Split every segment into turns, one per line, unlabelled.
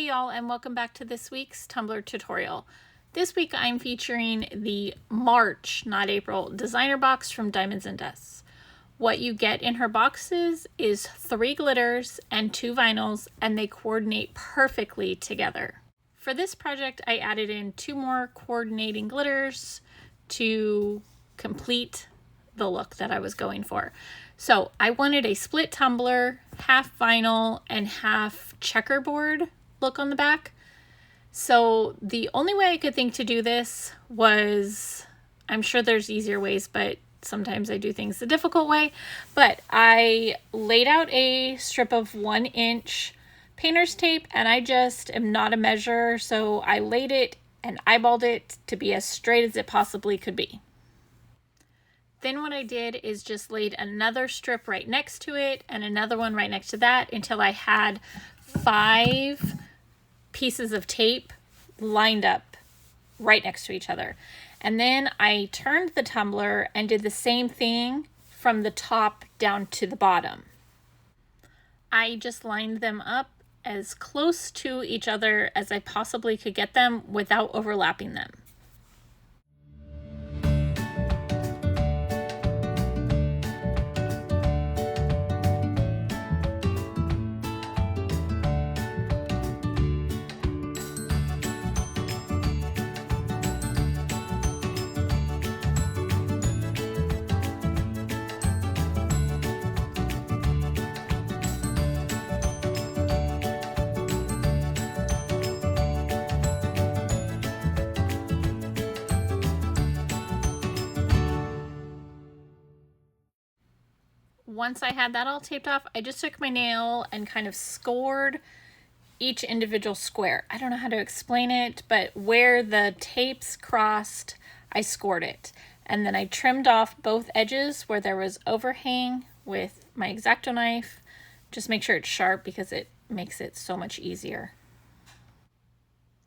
Hey y'all, and welcome back to this week's Tumbler tutorial. This week I'm featuring the March, not April, designer box from Diamonds and Dusts. What you get in her boxes is 3 glitters and 2 vinyls, and they coordinate perfectly together. For this project, I added in 2 more coordinating glitters to complete the look that I was going for. So I wanted a split tumbler, half vinyl and half checkerboard look on the back. So the only way I could think to do this was, I'm sure there's easier ways, but sometimes I do things the difficult way, but I laid out a strip of 1-inch painter's tape, and I just am not a measurer, so I laid it and eyeballed it to be as straight as it possibly could be. Then what I did is just laid another strip right next to it and another one right next to that until I had 5 pieces of tape lined up right next to each other. And then I turned the tumbler and did the same thing from the top down to the bottom. I just lined them up as close to each other as I possibly could get them without overlapping them. Once I had that all taped off, I just took my nail and kind of scored each individual square. I don't know how to explain it, but where the tapes crossed, I scored it. And then I trimmed off both edges where there was overhang with my X-Acto knife. Just make sure it's sharp because it makes it so much easier.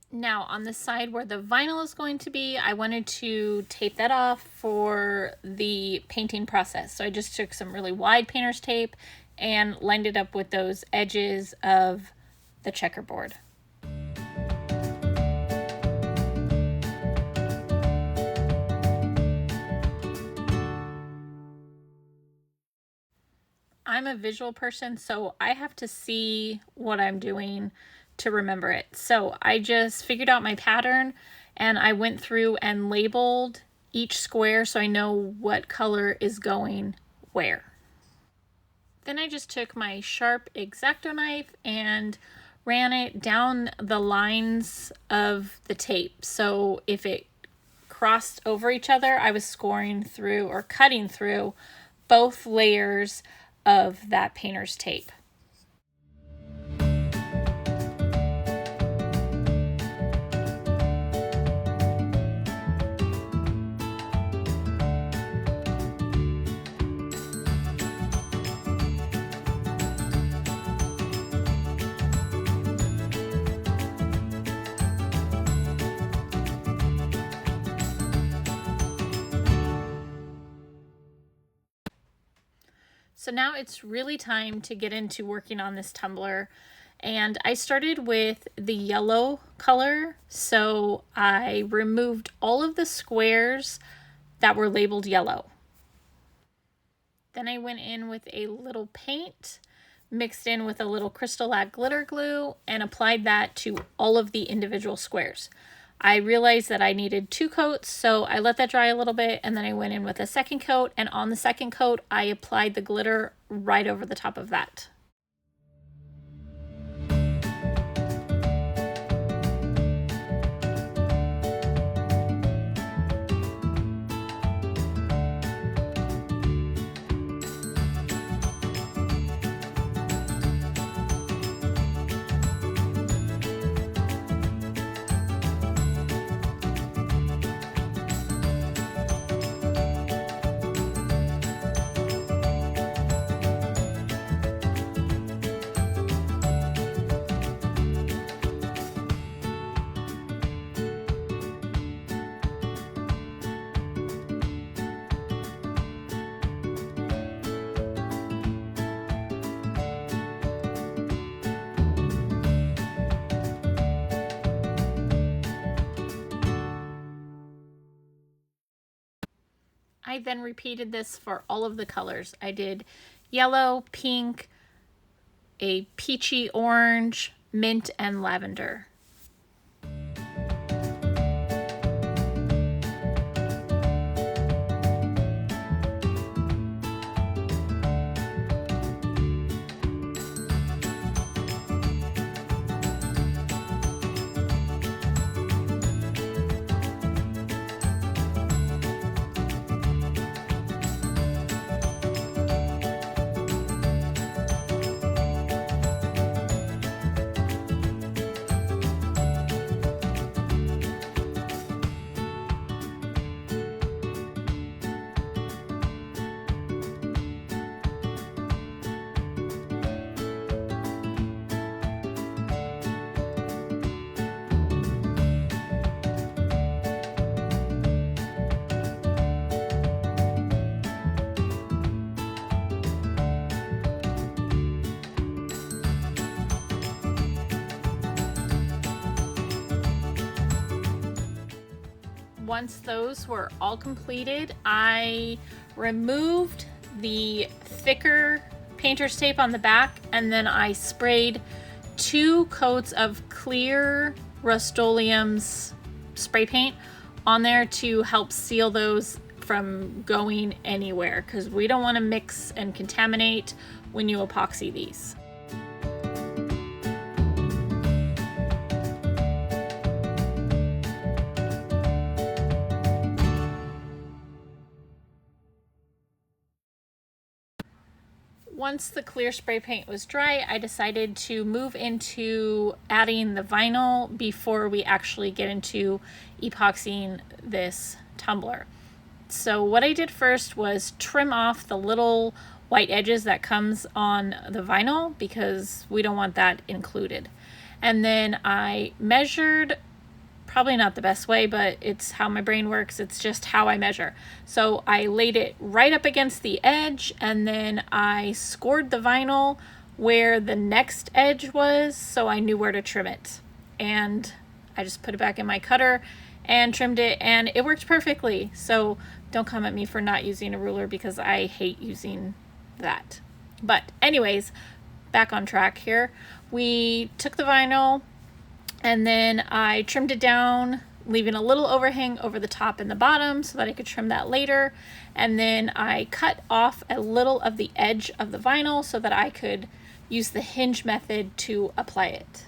Now on the side where the vinyl is going to be, I wanted to tape that off for the painting process. So I just took some really wide painter's tape and lined it up with those edges of the checkerboard. I'm a visual person, so I have to see what I'm doing to remember it. So I just figured out my pattern and I went through and labeled each square so I know what color is going where. Then I just took my sharp X-Acto knife and ran it down the lines of the tape. So if it crossed over each other, I was scoring through or cutting through both layers of that painter's tape. So now it's really time to get into working on this tumbler, and I started with the yellow color. So I removed all of the squares that were labeled yellow. Then I went in with a little paint, mixed in with a little Crystal Lab glitter glue, and applied that to all of the individual squares. I realized that I needed 2 coats, so I let that dry a little bit, and then I went in with a second coat, and on the second coat, I applied the glitter right over the top of that. I then repeated this for all of the colors. I did yellow, pink, a peachy orange, mint, and lavender. Once those were all completed, I removed the thicker painter's tape on the back, and then I sprayed 2 coats of clear Rust-Oleum's spray paint on there to help seal those from going anywhere, because we don't want to mix and contaminate when you epoxy these. Once the clear spray paint was dry, I decided to move into adding the vinyl before we actually get into epoxying this tumbler. So what I did first was trim off the little white edges that comes on the vinyl, because we don't want that included. And then I measured, probably not the best way, but it's how my brain works. It's just how I measure. So I laid it right up against the edge, and then I scored the vinyl where the next edge was, so I knew where to trim it. And I just put it back in my cutter and trimmed it, and it worked perfectly. So don't come at me for not using a ruler, because I hate using that. But anyways, back on track here. We took the vinyl, and then I trimmed it down, leaving a little overhang over the top and the bottom so that I could trim that later. And then I cut off a little of the edge of the vinyl so that I could use the hinge method to apply it.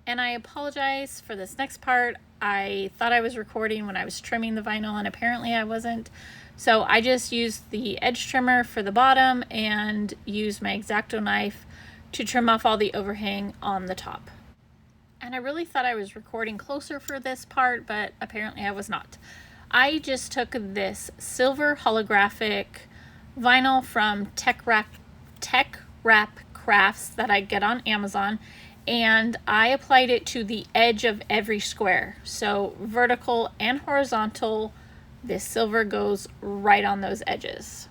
And I apologize for this next part. I thought I was recording when I was trimming the vinyl, and apparently I wasn't. So I just used the edge trimmer for the bottom and used my X-Acto knife to trim off all the overhang on the top. And I really thought I was recording closer for this part, but apparently I was not. I just took this silver holographic vinyl from Tech Wrap Crafts that I get on Amazon, and I applied it to the edge of every square. So vertical and horizontal, this silver goes right on those edges.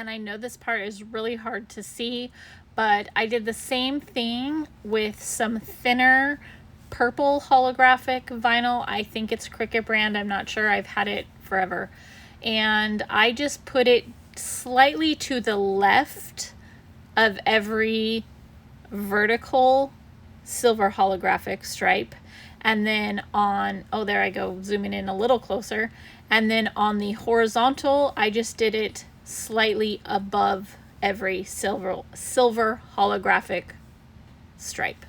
And I know this part is really hard to see, but I did the same thing with some thinner purple holographic vinyl. I think it's Cricut brand. I'm not sure. I've had it forever. And I just put it slightly to the left of every vertical silver holographic stripe. And then on, oh, there I go, zooming in a little closer. And then on the horizontal, I just did it slightly above every silver holographic stripe.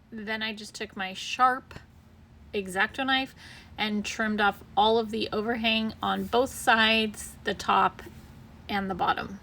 Then I just took my sharp X-Acto knife and trimmed off all of the overhang on both sides, the top and the bottom.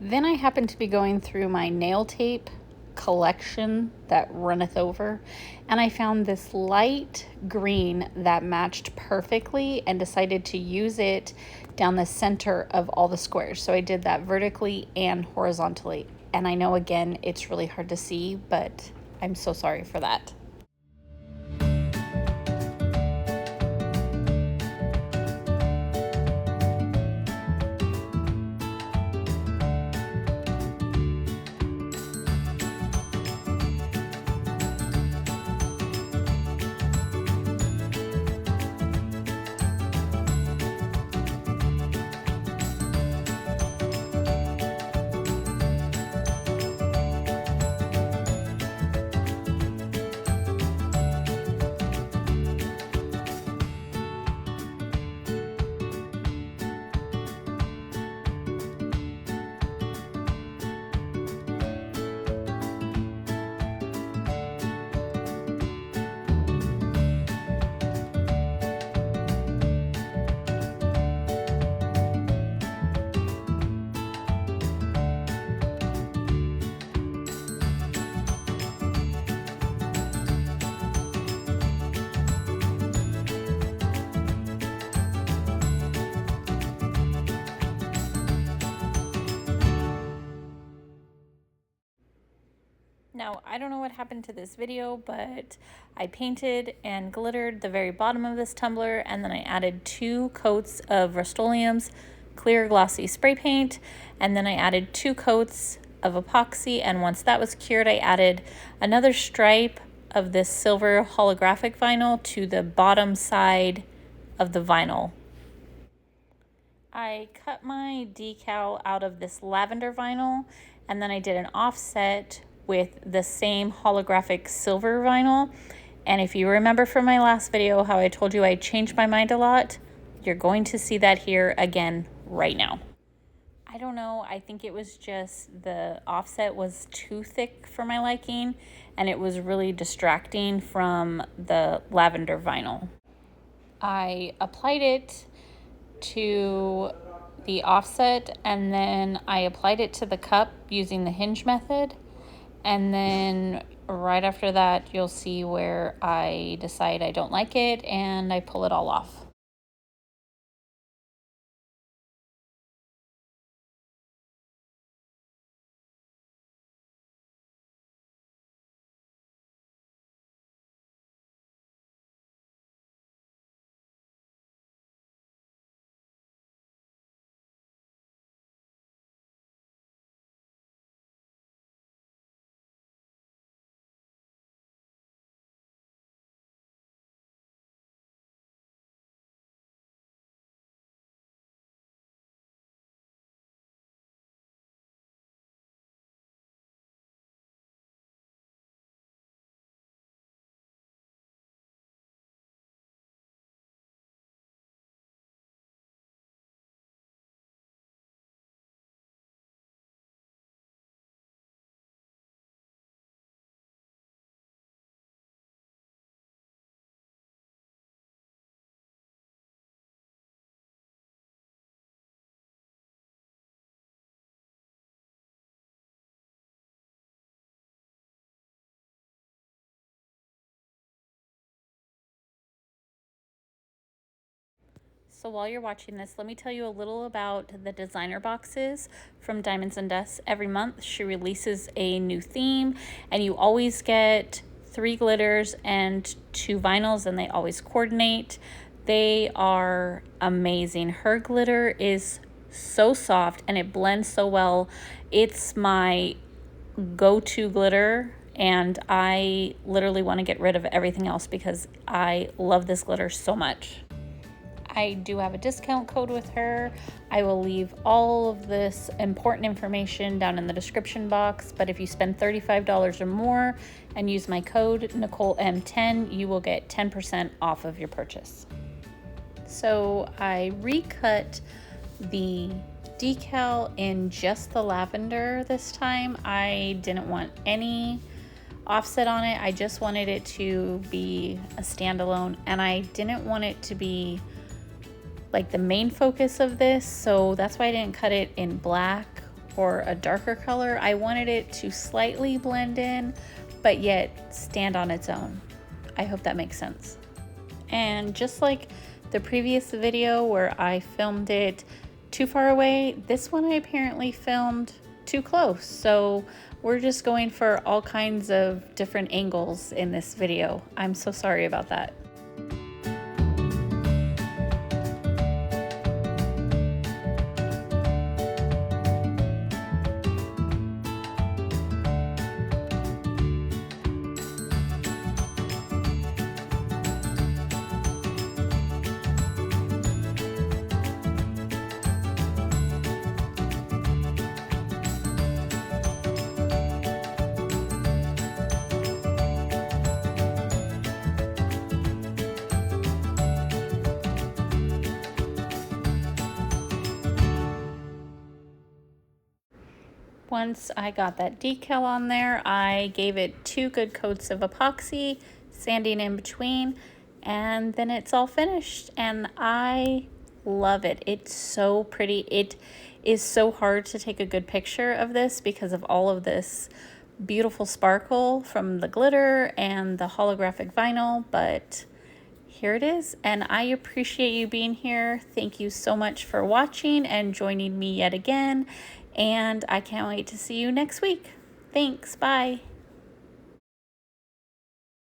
Then I happened to be going through my nail tape collection that runneth over, and I found this light green that matched perfectly and decided to use it down the center of all the squares. So I did that vertically and horizontally. And I know, again, it's really hard to see, but I'm so sorry for that. Now, I don't know what happened to this video, but I painted and glittered the very bottom of this tumbler, and then I added 2 coats of Rust-Oleum's clear glossy spray paint, and then I added 2 coats of epoxy, and once that was cured, I added another stripe of this silver holographic vinyl to the bottom side of the vinyl. I cut my decal out of this lavender vinyl, and then I did an offset with the same holographic silver vinyl. And if you remember from my last video how I told you I changed my mind a lot, you're going to see that here again right now. I don't know, I think it was just the offset was too thick for my liking, and it was really distracting from the lavender vinyl. I applied it to the offset, and then I applied it to the cup using the hinge method. And then right after that, you'll see where I decide I don't like it and I pull it all off. So while you're watching this, let me tell you a little about the designer boxes from Diamonds and Dust. Every month she releases a new theme, and you always get 3 glitters and 2 vinyls, and they always coordinate. They are amazing. Her glitter is so soft and it blends so well. It's my go-to glitter, and I literally want to get rid of everything else because I love this glitter so much. I do have a discount code with her. I will leave all of this important information down in the description box, but if you spend $35 or more and use my code NicoleM10, you will get 10% off of your purchase. So I recut the decal in just the lavender this time. I didn't want any offset on it. I just wanted it to be a standalone, and I didn't want it to be like the main focus of this, so that's why I didn't cut it in black or a darker color. I wanted it to slightly blend in, but yet stand on its own. I hope that makes sense. And just like the previous video where I filmed it too far away, this one I apparently filmed too close. So we're just going for all kinds of different angles in this video. I'm so sorry about that. Once I got that decal on there, I gave it 2 good coats of epoxy, sanding in between, and then it's all finished, and I love it. It's so pretty. It is so hard to take a good picture of this because of all of this beautiful sparkle from the glitter and the holographic vinyl, but here it is, and I appreciate you being here. Thank you so much for watching and joining me yet again, and I can't wait to see you next week. Thanks, bye.